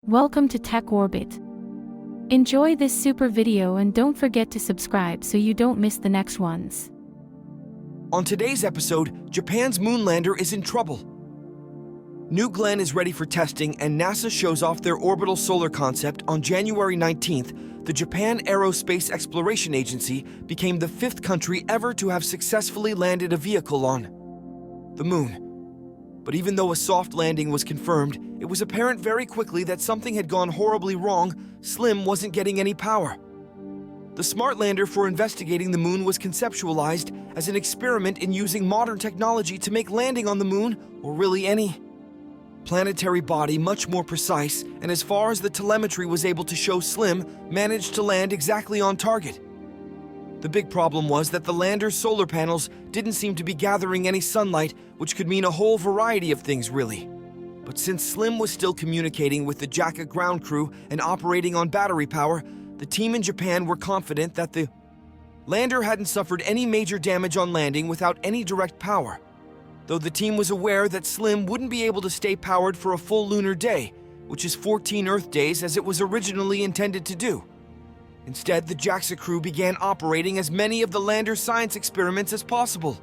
Welcome to Tech Orbit. Enjoy this super video and don't forget to subscribe so you don't miss the next ones. On today's episode, Japan's moon lander is in trouble. New Glenn is ready for testing and NASA shows off their orbital solar concept on January 19th. The Japan Aerospace Exploration Agency became the 5th country ever to have successfully landed a vehicle on the moon. But even though a soft landing was confirmed, it was apparent very quickly that something had gone horribly wrong. SLIM wasn't getting any power. The smart lander for investigating the moon was conceptualized as an experiment in using modern technology to make landing on the moon, or really any planetary body, much more precise, and as far as the telemetry was able to show, SLIM managed to land exactly on target. The big problem was that the lander's solar panels didn't seem to be gathering any sunlight, which could mean a whole variety of things, really. But since SLIM was still communicating with the JACA ground crew and operating on battery power, the team in Japan were confident that the lander hadn't suffered any major damage on landing without any direct power, though the team was aware that SLIM wouldn't be able to stay powered for a full lunar day, which is 14 Earth days as it was originally intended to do. Instead, the JAXA crew began operating as many of the lander's science experiments as possible.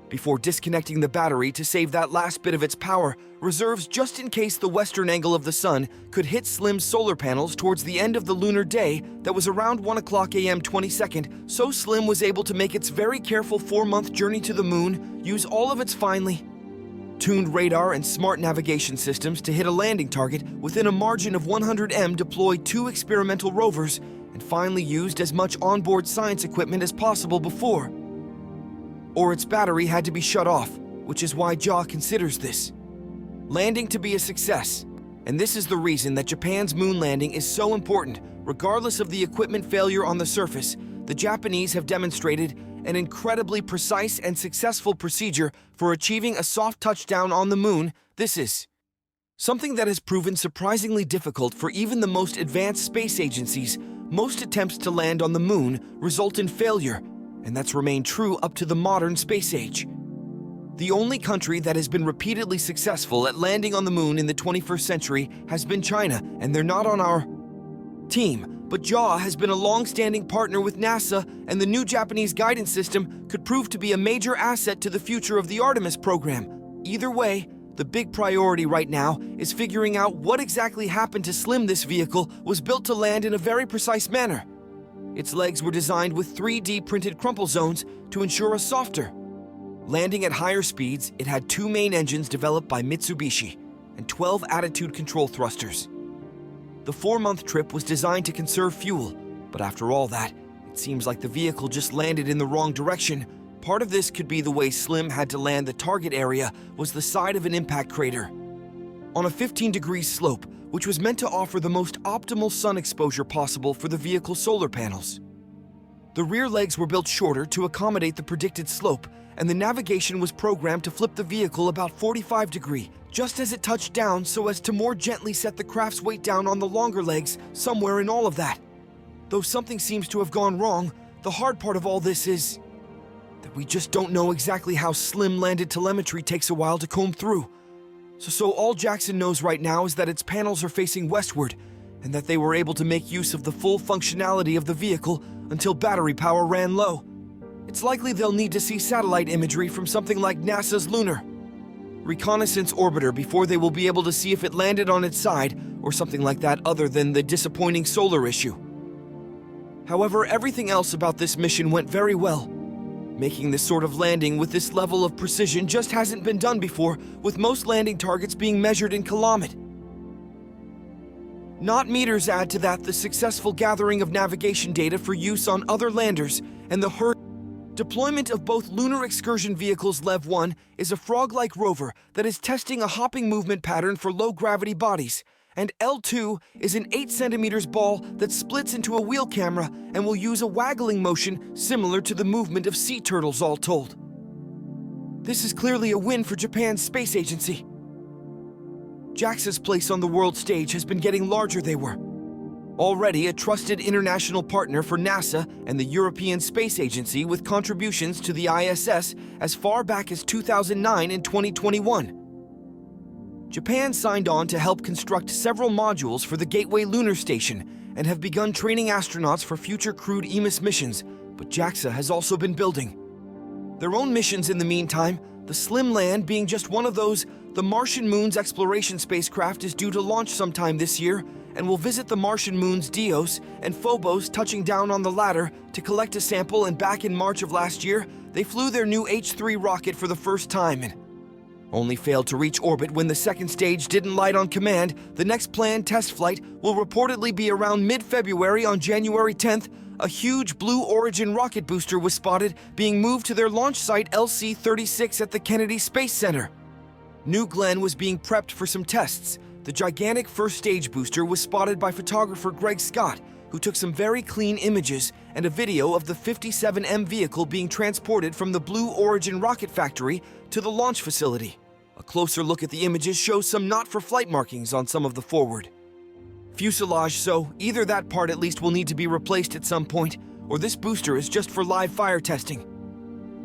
Before disconnecting the battery to save that last bit of its power, reserves just in case the western angle of the sun could hit SLIM's solar panels towards the end of the lunar day that was around 1:00 a.m. 22nd, so SLIM was able to make its very careful 4-month journey to the moon, use all of its finely tuned radar and smart navigation systems to hit a landing target within a margin of 100 m, deploy 2 experimental rovers, and finally used as much onboard science equipment as possible before, or its battery had to be shut off, which is why JA considers this landing to be a success. And this is the reason that Japan's moon landing is so important. Regardless of the equipment failure on the surface, the Japanese have demonstrated an incredibly precise and successful procedure for achieving a soft touchdown on the moon. This is something that has proven surprisingly difficult for even the most advanced space agencies. Most attempts to land on the moon result in failure, and that's remained true up to the modern space age. The only country that has been repeatedly successful at landing on the moon in the 21st century has been China, and they're not on our team. But JA has been a long-standing partner with NASA, and the new Japanese guidance system could prove to be a major asset to the future of the Artemis program. Either way, the big priority right now is figuring out what exactly happened to SLIM. This vehicle was built to land in a very precise manner. Its legs were designed with 3D printed crumple zones to ensure a softer landing at higher speeds. It had 2 main engines developed by Mitsubishi and 12 attitude control thrusters. The 4-month trip was designed to conserve fuel, but after all that, it seems like the vehicle just landed in the wrong direction. Part of this could be the way SLIM had to land. The target area was the side of an impact crater on a 15-degree slope, which was meant to offer the most optimal sun exposure possible for the vehicle's solar panels. The rear legs were built shorter to accommodate the predicted slope, and the navigation was programmed to flip the vehicle about 45 degrees, just as it touched down, so as to more gently set the craft's weight down on the longer legs. Somewhere in all of that, though something seems to have gone wrong, the hard part of all this is that we just don't know exactly how SLIM landed. Telemetry takes a while to comb through. So all Jackson knows right now is that its panels are facing westward, and that they were able to make use of the full functionality of the vehicle until battery power ran low. It's likely they'll need to see satellite imagery from something like NASA's Lunar reconnaissance orbiter before they will be able to see if it landed on its side or something like that, other than the disappointing solar issue. However, everything else about this mission went very well. Making this sort of landing with this level of precision just hasn't been done before, with most landing targets being measured in kilometers, not meters. Add to that the successful gathering of navigation data for use on other landers, and the deployment of both lunar excursion vehicles. LEV 1 is a frog-like rover that is testing a hopping movement pattern for low-gravity bodies, and L2 is an 8 centimeters ball that splits into a wheel camera and will use a waggling motion similar to the movement of sea turtles. All told, this is clearly a win for Japan's space agency. JAXA's place on the world stage has been getting larger. They were already a trusted international partner for NASA and the European Space Agency, with contributions to the ISS as far back as 2009 and 2021. Japan signed on to help construct several modules for the Gateway Lunar Station and have begun training astronauts for future crewed EMIS missions, but JAXA has also been building their own missions in the meantime. The Slim Land being just one of those. The Martian Moon's exploration spacecraft is due to launch sometime this year and will visit the Martian moons Dios and Phobos, touching down on the latter to collect a sample. And back in March of last year, they flew their new H-3 rocket for the first time and only failed to reach orbit when the second stage didn't light on command. The next planned test flight will reportedly be around mid-February. On January 10th, a huge Blue Origin rocket booster was spotted being moved to their launch site LC-36 at the Kennedy Space Center. New Glenn was being prepped for some tests. The gigantic first stage booster was spotted by photographer Greg Scott, who took some very clean images and a video of the 57M vehicle being transported from the Blue Origin rocket factory to the launch facility. A closer look at the images shows some not-for-flight markings on some of the forward fuselage, so either that part at least will need to be replaced at some point, or this booster is just for live fire testing.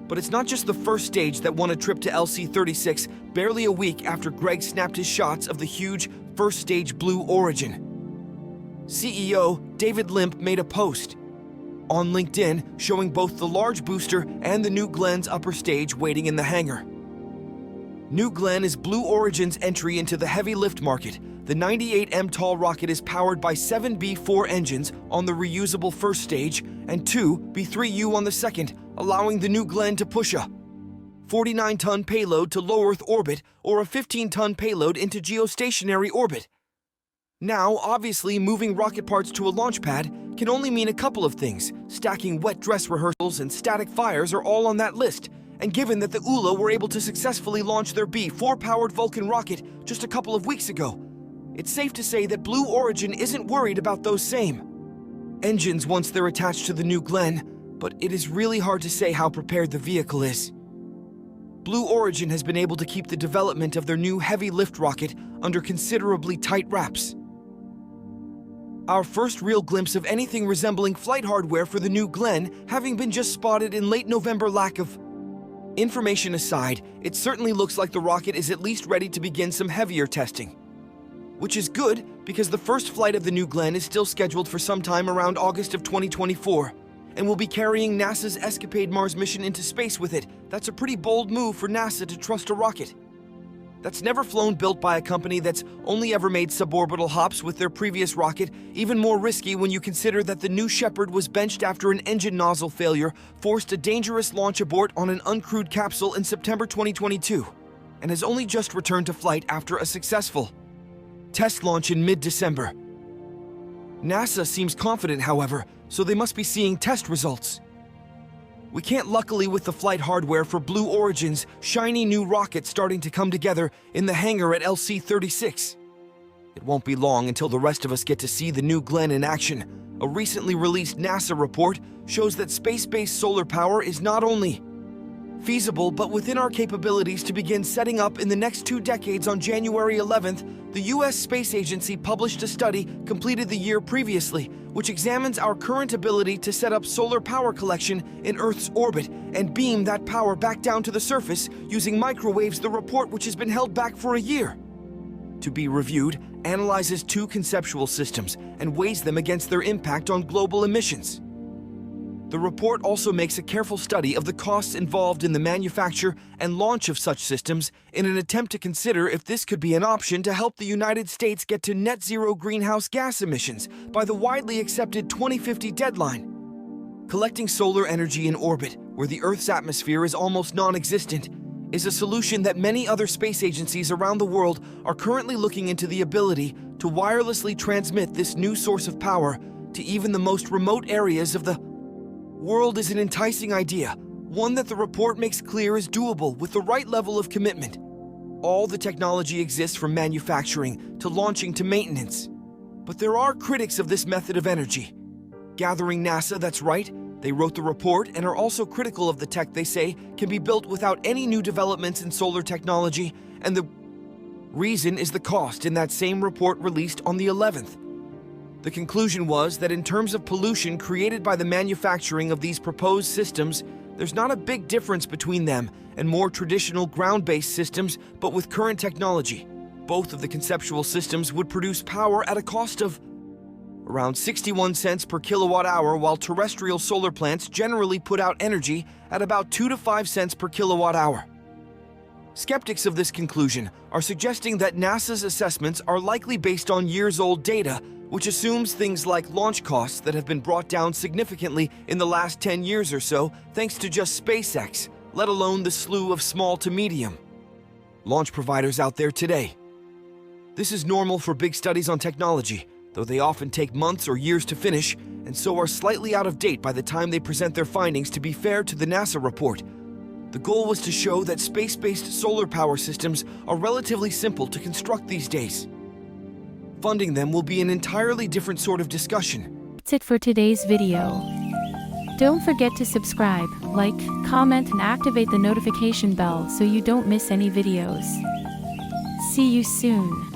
But it's not just the first stage that won a trip to LC-36 barely a week after Greg snapped his shots of the huge first stage Blue Origin. CEO David Limp made a post on LinkedIn showing both the large booster and the New Glenn's upper stage waiting in the hangar. New Glenn is Blue Origin's entry into the heavy lift market. The 98M tall rocket is powered by 7 B-4 engines on the reusable first stage and 2 B-3U on the second, allowing the New Glenn to push a 49-ton payload to low Earth orbit or a 15-ton payload into geostationary orbit. Now, obviously, moving rocket parts to a launch pad can only mean a couple of things. Stacking wet dress rehearsals and static fires are all on that list. And given that the ULA were able to successfully launch their B-4-powered Vulcan rocket just a couple of weeks ago, it's safe to say that Blue Origin isn't worried about those same engines once they're attached to the New Glenn, but it is really hard to say how prepared the vehicle is. Blue Origin has been able to keep the development of their new heavy lift rocket under considerably tight wraps. Our first real glimpse of anything resembling flight hardware for the New Glenn having been just spotted in late November. Lack of information aside, it certainly looks like the rocket is at least ready to begin some heavier testing. Which is good, because the first flight of the New Glenn is still scheduled for sometime around August of 2024, and will be carrying NASA's Escapade Mars mission into space with it. That's a pretty bold move for NASA to trust a rocket that's never flown, built by a company that's only ever made suborbital hops with their previous rocket. Even more risky when you consider that the New Shepard was benched after an engine nozzle failure forced a dangerous launch abort on an uncrewed capsule in September 2022, and has only just returned to flight after a successful test launch in mid-December. NASA seems confident, however, so they must be seeing test results. We can't, luckily, with the flight hardware for Blue Origin's shiny new rocket starting to come together in the hangar at LC-36. It won't be long until the rest of us get to see the New Glenn in action. A recently released NASA report shows that space-based solar power is not only feasible but within our capabilities to begin setting up in the next 2 decades. On January 11th, the U.S. Space Agency published a study completed the year previously, which examines our current ability to set up solar power collection in Earth's orbit and beam that power back down to the surface using microwaves. The report, which has been held back for a year to be reviewed, analyzes 2 conceptual systems and weighs them against their impact on global emissions. The report also makes a careful study of the costs involved in the manufacture and launch of such systems in an attempt to consider if this could be an option to help the United States get to net zero greenhouse gas emissions by the widely accepted 2050 deadline. Collecting solar energy in orbit, where the Earth's atmosphere is almost non-existent, is a solution that many other space agencies around the world are currently looking into. The ability to wirelessly transmit this new source of power to even the most remote areas of the world is an enticing idea, one that the report makes clear is doable with the right level of commitment. All the technology exists, from manufacturing to launching to maintenance. But there are critics of this method of energy gathering. NASA, that's right, they wrote the report and are also critical of the tech they say can be built without any new developments in solar technology, and the reason is the cost. In that same report released on the 11th, the conclusion was that in terms of pollution created by the manufacturing of these proposed systems, there's not a big difference between them and more traditional ground-based systems, but with current technology, Both of the conceptual systems would produce power at a cost of around 61 cents per kilowatt hour, while terrestrial solar plants generally put out energy at about 2 to 5 cents per kilowatt hour. Skeptics of this conclusion are suggesting that NASA's assessments are likely based on years-old data, which assumes things like launch costs that have been brought down significantly in the last 10 years or so thanks to just SpaceX, let alone the slew of small to medium launch providers out there today. This is normal for big studies on technology, though they often take months or years to finish, and so are slightly out of date by the time they present their findings. To be fair to the NASA report, the goal was to show that space-based solar power systems are relatively simple to construct these days. Funding them will be an entirely different sort of discussion. That's it for today's video. Don't forget to subscribe, like, comment and activate the notification bell so you don't miss any videos. See you soon.